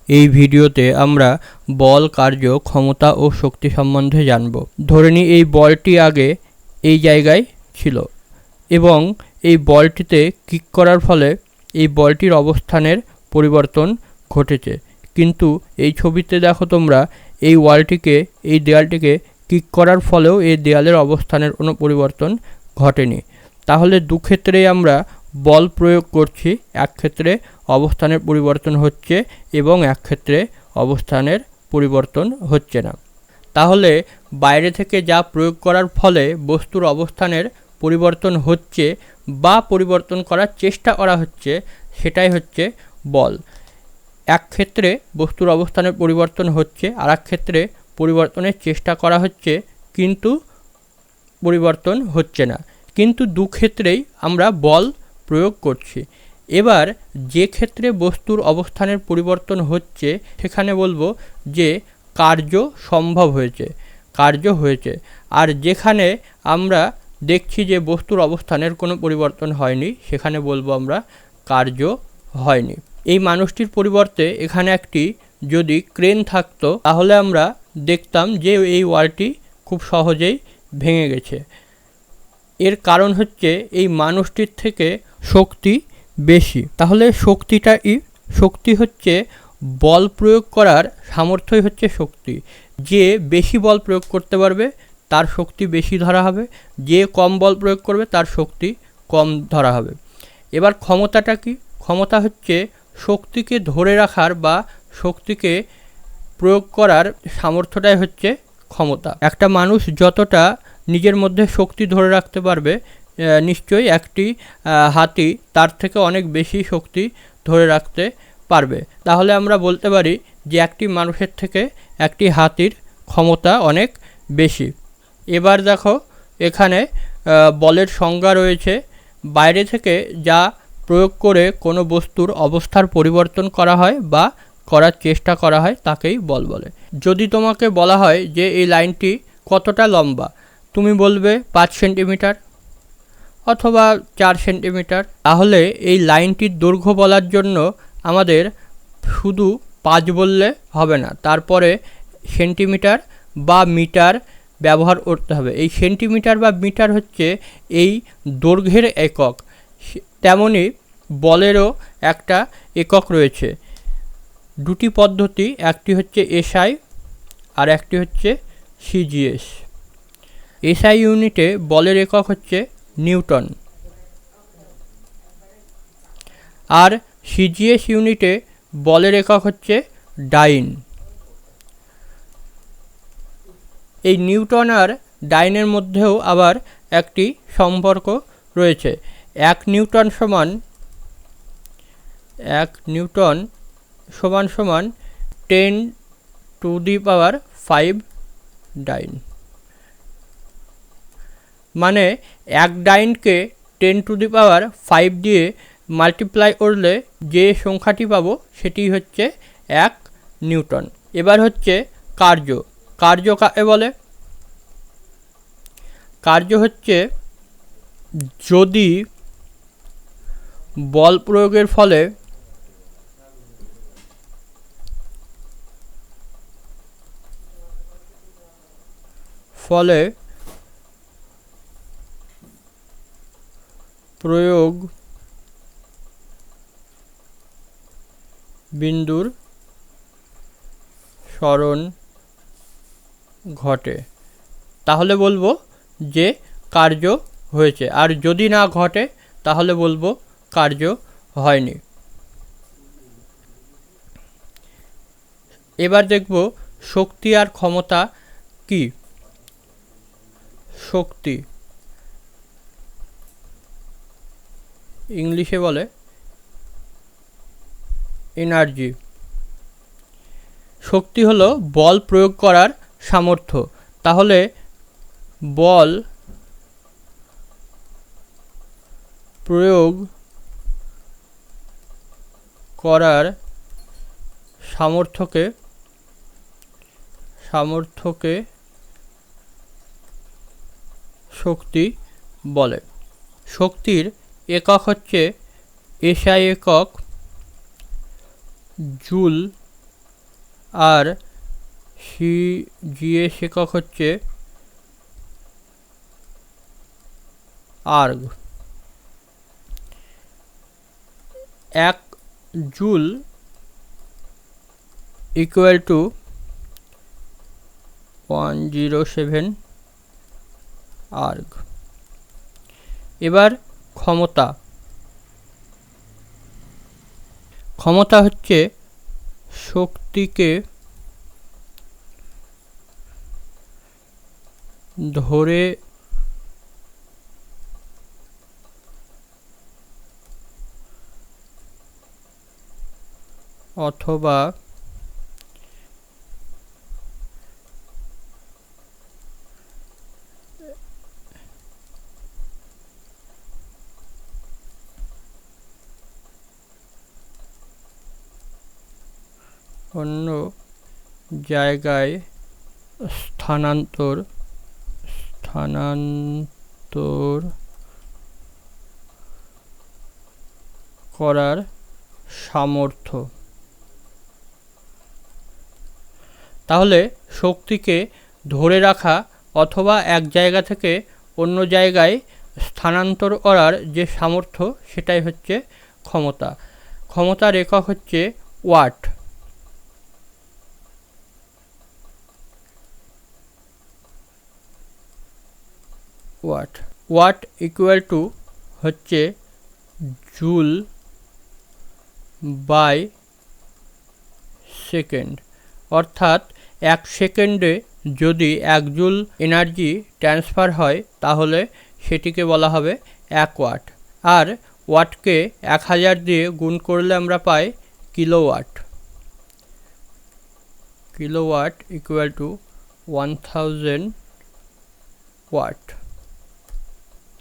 এই ভিডিওতে আমরা বল, কার্য, ক্ষমতা ও শক্তি সম্বন্ধে জানব। ধরে নিই এই বলটি আগে এই জায়গায় ছিল এবং এই বলটিতে কিক করার ফলে এই বলটির অবস্থানের পরিবর্তন ঘটেছে, কিন্তু এই ছবিতে দেখো তোমরা এই ওয়ালটিকে, এই দেয়ালটিকে কিক করার ফলেও এই দেয়ালের অবস্থানের কোনো পরিবর্তন ঘটেনি। তাহলে দু ক্ষেত্রেই আমরা বল প্রয়োগ করছি, এক ক্ষেত্রে অবস্থানের পরিবর্তন হচ্ছে এবং এক ক্ষেত্রে অবস্থানের পরিবর্তন হচ্ছে না। তাহলে বাইরে থেকে যা প্রয়োগ করার ফলে বস্তুর অবস্থানের পরিবর্তন হচ্ছে বা পরিবর্তন করার চেষ্টা করা হচ্ছে, সেটাই হচ্ছে বল। এক ক্ষেত্রে বস্তুর অবস্থানের পরিবর্তন হচ্ছে, আর এক ক্ষেত্রে পরিবর্তনের চেষ্টা করা হচ্ছে কিন্তু পরিবর্তন হচ্ছে না, কিন্তু দু ক্ষেত্রেই আমরা বল প্রয়োগ করছি। এবার যে ক্ষেত্রে বস্তুর অবস্থানের পরিবর্তন হচ্ছে সেখানে বলবো যে কার্য সম্ভব হয়েছে, কার্য হয়েছে। আর যেখানে আমরা দেখছি যে বস্তুর অবস্থানের কোনো পরিবর্তন হয়নি, সেখানে বলবো আমরা কার্য হয়নি। এই মানুষটির পরিবর্তে এখানে একটি যদি ক্রেন থাকতো তাহলে আমরা দেখতাম যে এই ওয়ালটি খুব সহজেই ভেঙে গেছে। এর কারণ হচ্ছে এই মানুষটির থেকে শক্তি বেশি। তাহলে শক্তিটা শক্তি হচ্ছে বল প্রয়োগ করার সামর্থ্যই হচ্ছে শক্তি। যে বেশি বল প্রয়োগ করতে পারবে তার শক্তি বেশি ধরা হবে, যে কম বল প্রয়োগ করবে তার শক্তি কম ধরা হবে। এবার ক্ষমতাটা কি? ক্ষমতা হচ্ছে শক্তিকে ধরে রাখার বা শক্তিকে প্রয়োগ করার সামর্থ্যটাই হচ্ছে ক্ষমতা। একটা মানুষ যতটা নিজের মধ্যে শক্তি ধরে রাখতে পারবে, নিশ্চয়ই একটি হাতি তার থেকে অনেক বেশি শক্তি ধরে রাখতে পারবে। তাহলে আমরা বলতে পারি যে একটি মানুষের থেকে একটি হাতির ক্ষমতা অনেক বেশি। এবার দেখো এখানে বলের সংজ্ঞা রয়েছে। বাইরে থেকে যা প্রয়োগ করে কোনো বস্তুর অবস্থার পরিবর্তন করা হয় বা করার চেষ্টা করা হয় তাকেই বল বলে। যদি তোমাকে বলা হয় যে এই লাইনটি কতটা লম্বা, তুমি বলবে 5 সেন্টিমিটার অথবা 4 সেন্টিমিটার। তাহলে এই লাইনটির দৈর্ঘ্য বলার জন্য আমাদের শুধু 5 বললে হবে না, তারপরে সেন্টিমিটার বা মিটার ব্যবহার করতে হবে। এই সেন্টিমিটার বা মিটার হচ্ছে এই দৈর্ঘ্যের একক। তেমনি বলেরও একটা একক রয়েছে। দুটি পদ্ধতি, একটি হচ্ছে এসআই আর একটি হচ্ছে সিজিএস। এসআই ইউনিটে বলের একক হচ্ছে নিউটন, আর সিজিএস ইউনিটে বলের একক হচ্ছে ডাইন। এই নিউটন আর ডাইনের মধ্যেও আবার একটি সম্পর্ক রয়েছে। 1 নিউটন সমান 10⁵ ডাইন। মানে 1 ডাইনকে 10⁵ দিয়ে মাল্টিপ্লাই করলে যে সংখ্যাটি পাবো সেটি হচ্ছে 1 নিউটন। এবার হচ্ছে কার্য। কার্য কাকে বলে? কার্য হচ্ছে যদি বল প্রয়োগের ফলে প্রয়োগ বিন্দুর সরণ ঘটে, তাহলে বলবো যে কার্য হয়েছে। আর যদি না ঘটে তাহলে বলবো কার্য হয়নি। এবার দেখব শক্তি আর ক্ষমতা কি। শক্তি ইংলিশে বলে এনার্জি। শক্তি হলো বল প্রয়োগ করার সামর্থ্য। তাহলে বল প্রয়োগ করার সামর্থ্যকে শক্তি বলে। শক্তির একক হচ্ছে এসআই একক, জুল আর GS একক হচ্ছে erg. 1 joule equal to 107 erg. এবার ক্ষমতা হচ্ছে শক্তিকে ধরে অথবা অন্য জায়গায় স্থানান্তর করার সামর্থ্য। তাহলে শক্তিকে ধরে রাখা অথবা এক জায়গা থেকে অন্য জায়গায় স্থানান্তর করার যে সামর্থ্য সেটাই হচ্ছে ক্ষমতা। ক্ষমতার একক হচ্ছে ওয়াট। ওয়াট ইকুয়াল টু হচ্ছে জুল বাই সেকেন্ড। অর্থাৎ 1 সেকেন্ডে যদি 1 জুল এনার্জি ট্রান্সফার হয় তাহলে সেটিকে বলা হবে 1 ওয়াট। আর ওয়াটকে 1000 দিয়ে গুণ করলে আমরা পাই kilowatt. Kilowatt equal to 1000 watt.